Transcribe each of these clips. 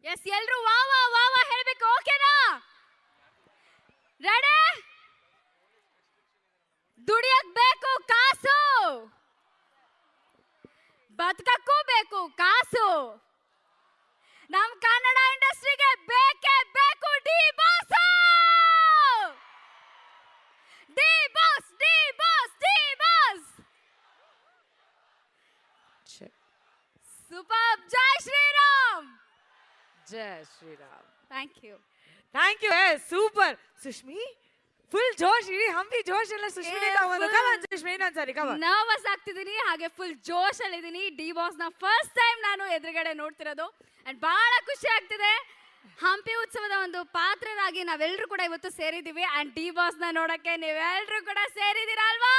S ಎಲ್ರು ವಾ ವಾ ವಾ ವಾ ಹೇಳ್ಬೇಕು ಓಕೆನಾ ರೆಡಿ ದುಡಿಯಕ್ ಬೇಕು ಕಾಸು ಬದುಕಕ್ಕೂ ಬೇಕು ಕಾಸು ನಮ್ ಕನ್ನಡ ಇಂಡಸ್ಟ್ರಿಗೆ ಬೇಕೇ ಬೇಕು D boss D boss D boss D boss super ಜೈ ಶ್ರೀರಾಮ್ जय Shri Ram thank you super Sushmi full ಜೋಶ್ ಇಡಿ हम भी जोश ಎಲ್ಲ ಸುಷ್ಮಿನೇ ತಗೊಂಡು ಕಮ್ ಆನ್ ಸುಷ್ಮಿ ಇನ್ನೊಂದ್ಸರಿ ಕಮ್ ಆನ್ ನರ್ವಸ್ ಆಗ್ತಿದ್ದೀನಿ ಹಾಗೆ ಫುಲ್ ಜೋಶ್ ಅಲ್ಲಿ ಇದೀನಿ ಡಿ ಬಾಸ್ ನ ಫಸ್ಟ್ ಟೈಮ್ ನಾನು ಎದುರುಗಡೆ ನೋಡ್ತಿರೋದು ಅಂಡ್ ಬಹಳ ಖುಷಿ ಆಗ್ತಿದೆ ಹಂಪಿ ಉತ್ಸವದ ಒಂದು ಪಾತ್ರರಾಗಿ ನಾವೆಲ್ಲರೂ ಕೂಡ ಇವತ್ತು ಸೇರಿದ್ದೀವಿ ಅಂಡ್ ಡಿ ಬಾಸ್ ನ ನೋಡಕ್ಕೆ ನೀವೆಲ್ಲರೂ ಕೂಡ ಸೇರಿದ್ದೀರಾ ಅಲ್ವಾ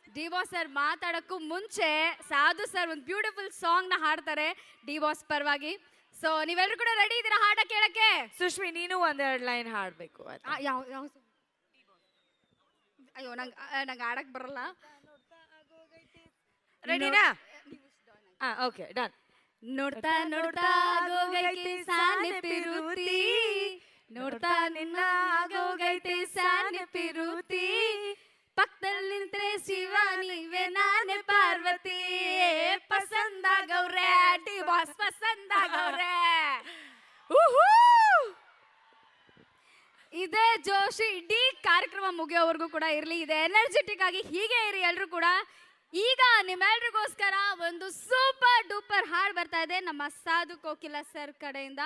ಡಿ ಬಾಸ್ ಸರ್ ಮಾತಾಡಕ್ಕೂ ಮುಂಚೆ ಸಾಧು ಸರ್ ಒಂದು ಬ್ಯೂಟಿಫುಲ್ ಸಾಂಗ್ ನ ಹಾಡ್ತಾರೆ ಡಿ ಬಾಸ್ ಪರವಾಗಿ ಸೊ ನೀವೆಲ್ಲರೂ ಕೂಡ ರೆಡಿ ಇದ್ದೀರಾ ಹಾಡ ಕೇಳಕ್ಕೆ ಸುಷ್ಮಿ ನೀನು ಒಂದೆರಡು ಲೈನ್ ಹಾಡಬೇಕು ಯಾವ ಯಾವ ಅಯ್ಯೋ ನಂಗೆ ಆಡಕ್ ಬರಲ್ಲ ರೆಡಿನಾ ಓಕೆ ಡನ್ ನೋಡ್ತಾ ನೋಡ್ತಾ ಆಗೋಗೈತೆ ಸಾನೆಪಿರುತಿ ನೋಡ್ತಾ ನಿನ್ನ ಆಗೋಗೈತೆ ಸಾನೆಪಿರುತಿ ಪಕ್ಕದಲ್ಲಿ ನಿಂತ್ರೆ ಶಿವ ನೀವೇ ನಾನೇ ಪಾರ್ವತಿ ಪಸಂದಾಗವ್ರೆ ಡಿ ಬಾಸ್ ಪಸಂದಾಗವ್ರೆ ಇದೇ ಜೋಶಿ ಇಡೀ ಕಾರ್ಯಕ್ರಮ ಮುಗಿಯೋವರೆಗೂ ಕೂಡ ಇರಲಿ ಇದೆ ಎನರ್ಜೆಟಿಕ್ ಆಗಿ ಹೀಗೆ ಇರಿ ಎಲ್ರು ಕೂಡ ಈಗ ನಿಮ್ಮೆಲ್ರಿಗೋಸ್ಕರ ಒಂದು ಸೂಪರ್ ಡೂಪರ್ ಹಾಡ್ ಬರ್ತಾ ಇದೆ ನಮ್ಮ ಸಾಧು ಕೋಕಿಲ ಸರ್ ಕಡೆಯಿಂದ